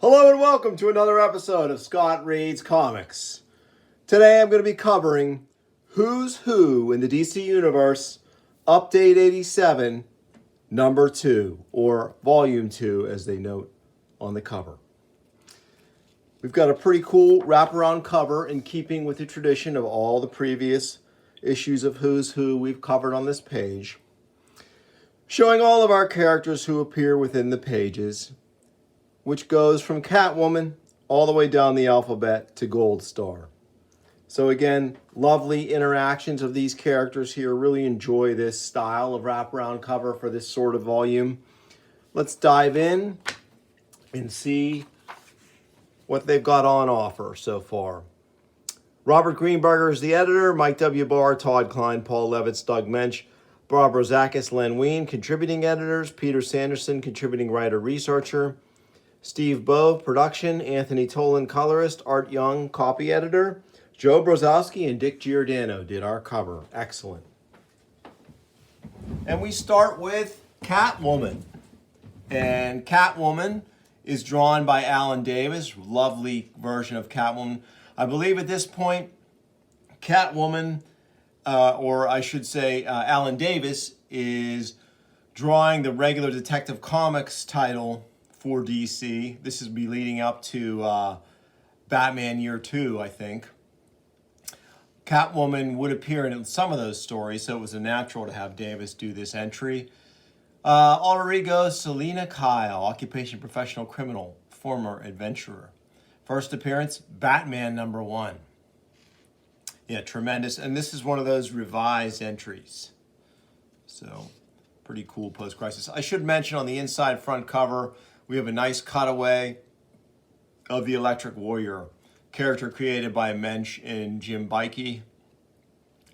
Hello and welcome to another episode of Scott Reads Comics. Today I'm going to be covering Who's Who in the DC Universe, Update 87, Number 2, or Volume 2 as they note on the cover. We've got a pretty cool wraparound cover in keeping with the tradition of all the previous issues of Who's Who we've covered on this page, showing all of our characters who appear within the pages, which goes from Catwoman all the way down the alphabet to Gold Star. So again, lovely interactions of these characters here. Really enjoy this style of wraparound cover for this sort of volume. Let's dive in and see what they've got on offer so far. Robert Greenberger is the editor, Mike W. Barr, Todd Klein, Paul Levitz, Doug Mensch, Bob Rozakis, Len Wein, contributing editors, Peter Sanderson, contributing writer-researcher, Steve Bove, production, Anthony Tolan, colorist, Art Young, copy editor, Joe Brozowski and Dick Giordano did our cover. Excellent. And we start with Catwoman. And Catwoman is drawn by Alan Davis. Lovely version of Catwoman. I believe at this point, Catwoman, or I should say Alan Davis, is drawing the regular Detective Comics title for DC. This is be leading up to Batman Year 2, I think. Catwoman would appear in some of those stories, so it was a natural to have Davis do this entry. Alter ego, Selina Kyle, occupation professional criminal, former adventurer. First appearance, Batman #1. Yeah, tremendous. And this is one of those revised entries. So, pretty cool post-crisis. I should mention on the inside front cover, we have a nice cutaway of the Electric Warrior, character created by Mensch and Jim Bikey.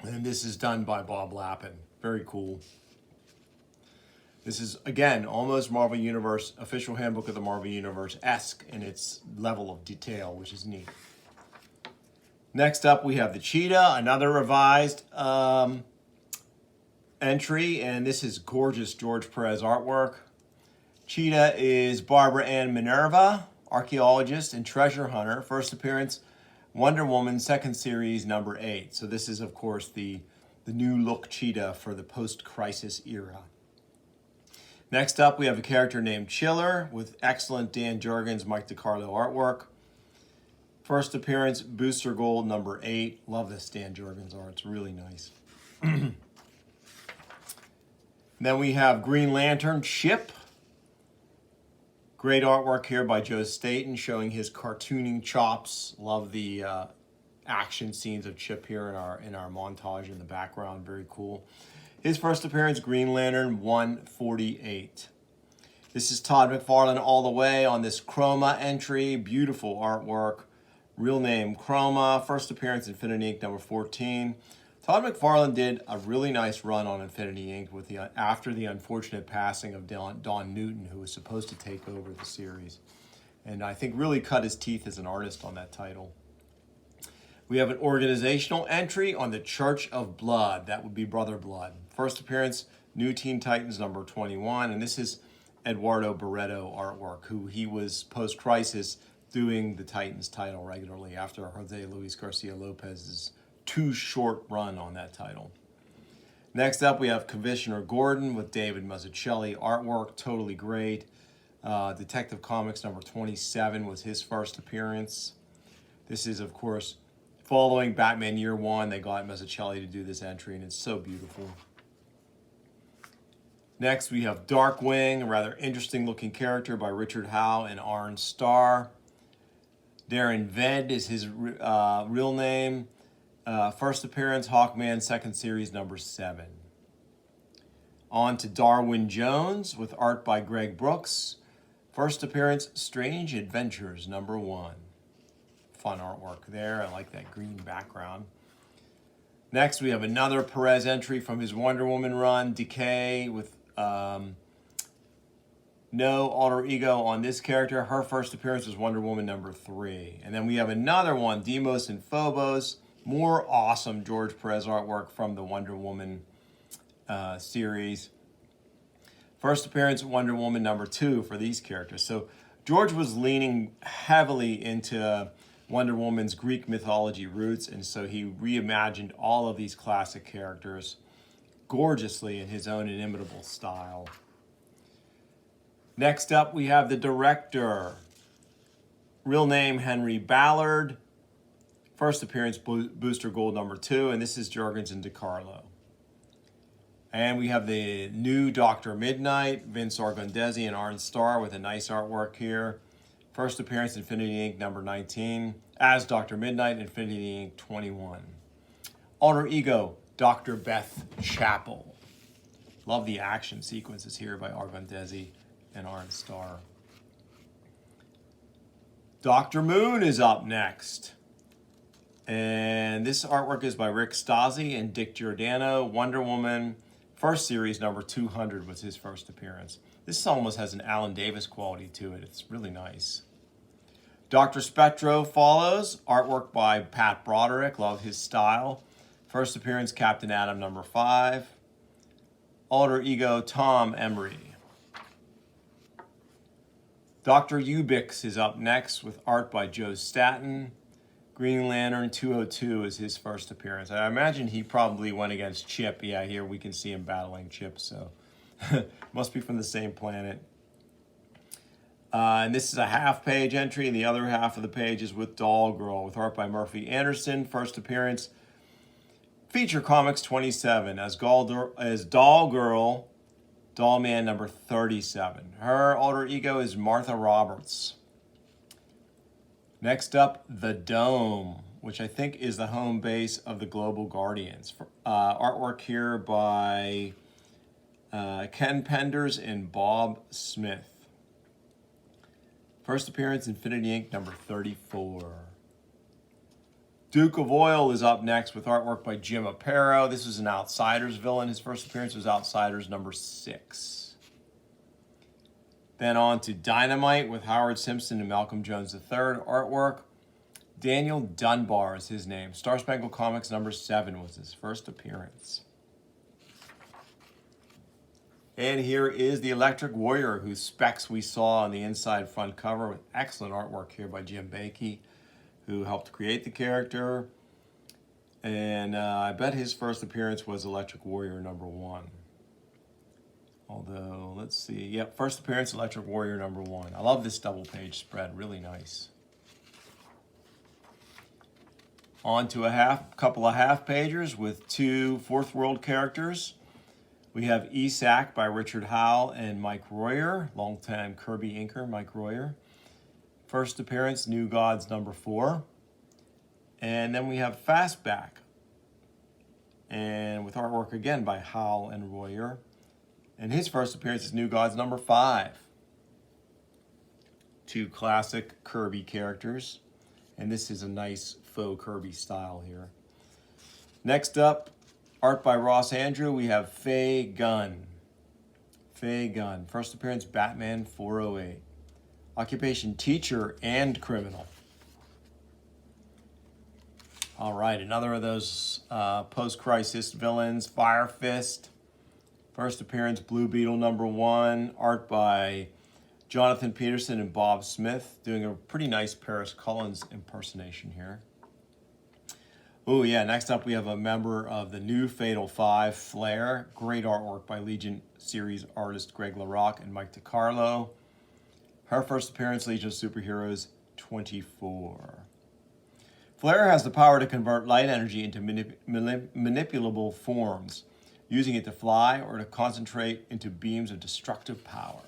And this is done by Bob Lappin. Very cool. This is, again, almost Marvel Universe, official handbook of the Marvel Universe-esque in its level of detail, which is neat. Next up, we have the Cheetah, another revised entry, and this is gorgeous George Perez artwork. Cheetah is Barbara Ann Minerva, archaeologist and treasure hunter. First appearance, Wonder Woman, second series, number 8. So this is, of course, the new look Cheetah for the post-crisis era. Next up, we have a character named Chiller with excellent Dan Jurgens, Mike DiCarlo artwork. First appearance, Booster Gold, number 8. Love this Dan Jurgens art. It's really nice. Then we have Green Lantern, Chip. Great artwork here by Joe Staton showing his cartooning chops. Love the action scenes of Chip here in our montage in the background. Very cool. His first appearance, Green Lantern 148. This is Todd McFarlane all the way on this Chroma entry. Beautiful artwork. Real name Chroma. First appearance, Infinity Inc. number 14. Todd McFarlane did a really nice run on Infinity Inc. with after the unfortunate passing of Don Newton, who was supposed to take over the series. And I think really cut his teeth as an artist on that title. We have an organizational entry on the Church of Blood. That would be Brother Blood. First appearance, New Teen Titans number 21. And this is Eduardo Barreto artwork, who he was post-crisis doing the Titans title regularly after Jose Luis Garcia Lopez's too short run on that title. Next up, we have Commissioner Gordon with David Mazzucchelli artwork, totally great. Detective Comics number 27 was his first appearance. This is, of course, following Batman Year 1. They got Mazzucchelli to do this entry, and it's so beautiful. Next, we have Darkwing, a rather interesting looking character by Richard Howe and Arn Starr. Darren Ved is his real name. First appearance, Hawkman, second series, number 7. On to Darwin Jones with art by Greg Brooks. First appearance, Strange Adventures, number 1. Fun artwork there. I like that green background. Next, we have another Perez entry from his Wonder Woman run, Decay, with no alter ego on this character. Her first appearance was Wonder Woman number 3. And then we have another one, Deimos and Phobos. More awesome George Perez artwork from the Wonder Woman series. First appearance, Wonder Woman number 2 for these characters. So George was leaning heavily into Wonder Woman's Greek mythology roots, and so he reimagined all of these classic characters gorgeously in his own inimitable style. Next up, we have the director. Real name, Henry Ballard. First appearance, Booster Gold #2, and this is Jurgens and DeCarlo. And we have the new Dr. Midnight, Vince Argondesi and Arn Starr with a nice artwork here. First appearance, Infinity Inc. #19, as Dr. Midnight, Infinity Inc. 21. Alter Ego, Dr. Beth Chapel. Love the action sequences here by Argondesi and Arn Starr. Dr. Moon is up next. And this artwork is by Rick Stasi and Dick Giordano. Wonder Woman, first series, #200 was his first appearance. This almost has an Alan Davis quality to it. It's really nice. Dr. Spectro follows. Artwork by Pat Broderick. Love his style. First appearance, Captain Atom #5. Alter Ego, Tom Emery. Dr. Ubix is up next with art by Joe Staton. Green Lantern 202 is his first appearance. I imagine he probably went against Chip. Yeah, here we can see him battling Chip, so must be from the same planet. And this is a half-page entry, and the other half of the page is with Doll Girl, with art by Murphy Anderson. First appearance, Feature Comics 27, as Doll Girl, Doll Man #37. Her alter ego is Martha Roberts. Next up, The Dome, which I think is the home base of the Global Guardians. Artwork here by Ken Penders and Bob Smith. First appearance, Infinity Inc. #34. Duke of Oil is up next with artwork by Jim Aparo. This was an Outsiders villain. His first appearance was Outsiders #6. Then on to Dynamite with Howard Simpson and Malcolm Jones III. Artwork, Daniel Dunbar is his name. Star Spangled Comics #7 was his first appearance. And here is the Electric Warrior, whose specs we saw on the inside front cover, with excellent artwork here by Jim Bakey, who helped create the character. And I bet his first appearance was Electric Warrior #1. Although, let's see. Yep, first appearance, Electric Warrior #1. I love this double page spread, really nice. On to a couple of half pagers with two Fourth World characters. We have ESAC by Richard Howell and Mike Royer, longtime Kirby inker Mike Royer. First appearance, New Gods #4. And then we have Fastback, and with artwork again by Howell and Royer. And his first appearance is New Gods #5. Two classic Kirby characters. And this is a nice faux Kirby style here. Next up, art by Ross Andrew, we have Faye Gunn. Faye Gunn. First appearance, Batman 408. Occupation, teacher and criminal. All right, another of those post-crisis villains, Fire Fist. First appearance, Blue Beetle #1. Art by Jonathan Peterson and Bob Smith, doing a pretty nice Paris Cullins impersonation here. Oh yeah, next up we have a member of the new Fatal Five, Flare. Great artwork by Legion series artist Greg LaRocque and Mike DiCarlo. Her first appearance, Legion of Superheroes 24. Flare has the power to convert light energy into manipulable forms, using it to fly or to concentrate into beams of destructive power.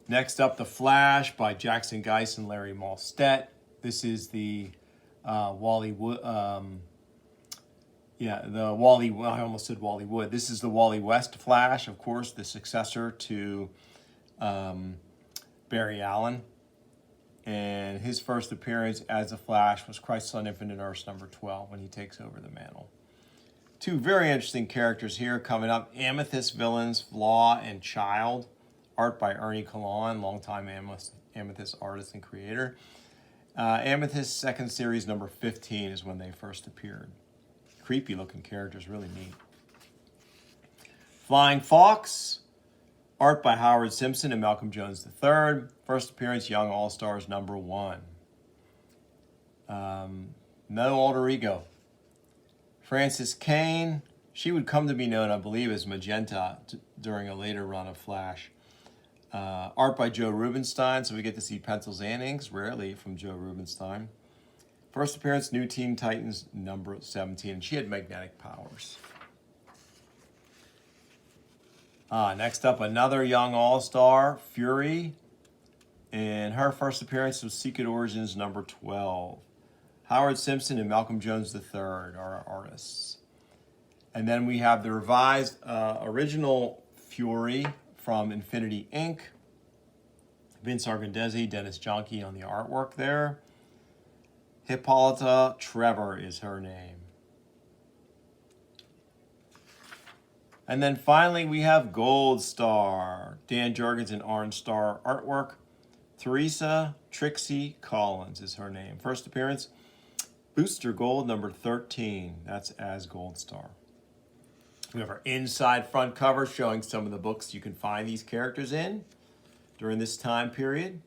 Next up, The Flash by Jackson Geiss and Larry Malstedt. This is the Wally Wood. I almost said Wally Wood. This is the Wally West Flash, of course, the successor to Barry Allen. And his first appearance as the Flash was Crisis on Infinite Earths #12 when he takes over the mantle. Two very interesting characters here coming up. Amethyst villains, Flaw and Child. Art by Ernie Colon, longtime Amethyst artist and creator. Amethyst second series #15 is when they first appeared. Creepy looking characters, really neat. Flying Fox, Art by Howard Simpson and Malcolm Jones III. First appearance, Young All-Stars #1. No Alter Ego. Frances Kane. She would come to be known, I believe, as Magenta during a later run of Flash. Art by Joe Rubinstein, so we get to see pencils and inks, rarely from Joe Rubinstein. First appearance, New Teen Titans #17, and she had magnetic powers. Next up, another young all-star, Fury. And her first appearance was Secret Origins #12. Howard Simpson and Malcolm Jones III are our artists. And then we have the revised original Fury from Infinity Inc. Vince Argondesi, Dennis Jonke on the artwork there. Hippolyta Trevor is her name. And then finally we have Gold Star. Dan Jurgens and Orange Star artwork. Teresa Trixie Collins is her name. First appearance, Booster Gold #13. That's as Gold Star. We have our inside front cover showing some of the books you can find these characters in during this time period.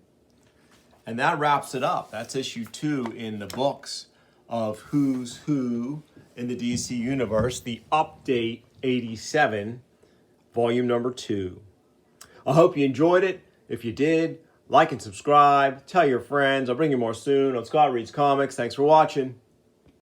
And that wraps it up. That's issue 2 in the books of Who's Who in the DC Universe, the Update 87, volume #2. I hope you enjoyed it. If you did, like and subscribe. Tell your friends. I'll bring you more soon on Scott Reads Comics. Thanks for watching.